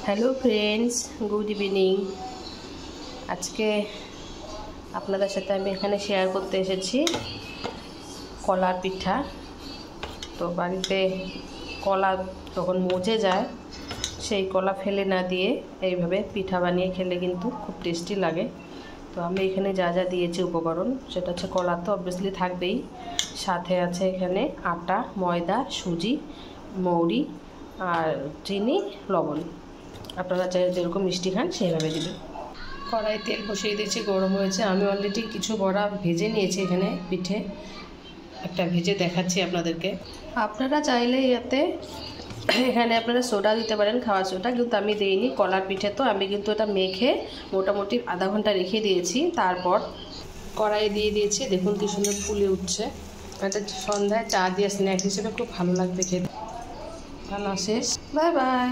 Hello friends, good evening. আজকে আপনাদের সাথে আমি এখানে শেয়ার করতে এসেছি কলার পিঠা। তো বাড়িতে কলা যখন মজে যায় সেই কলা ফেলে না দিয়ে এইভাবে পিঠা বানিয়ে খেলে কিন্তু খুব টেস্টি লাগে। তো আমি এখানে যা যা দিয়েছি উপকরণ, সেটা হচ্ছে কলা তো অবভিয়াসলি থাকবেই, সাথে আছে এখানে আটা, ময়দা, সুজি, মৌরি আর চিনি, লবণ। আপনারা চাই যেরকম মিষ্টি খান সেইভাবে দেবেন। কড়াই তেল বসিয়ে দিয়েছি, গরম হয়েছে। আমি অলরেডি কিছু বড়া ভেজে নিয়েছি। এখানে পিঠে একটা ভেজে দেখাচ্ছি আপনাদেরকে। আপনারা চাইলে এখানে আপনারা সোডা দিতে পারেন, খাওয়ার সোডা, কিন্তু আমি দিইনি। কলার পিঠে তো আমি কিন্তু এটা মেখে মোটামুটি আধা ঘন্টা রেখে দিয়েছি। তারপর কড়াই দিয়ে দিয়েছি। দেখুন কি সুন্দর ফুলে উঠছে। এটা সন্ধ্যায় চা দিয়ে স্ন্যাক্স হিসেবে খুব ভালো লাগবে খেতে। রান্না শেষ, বাই বাই।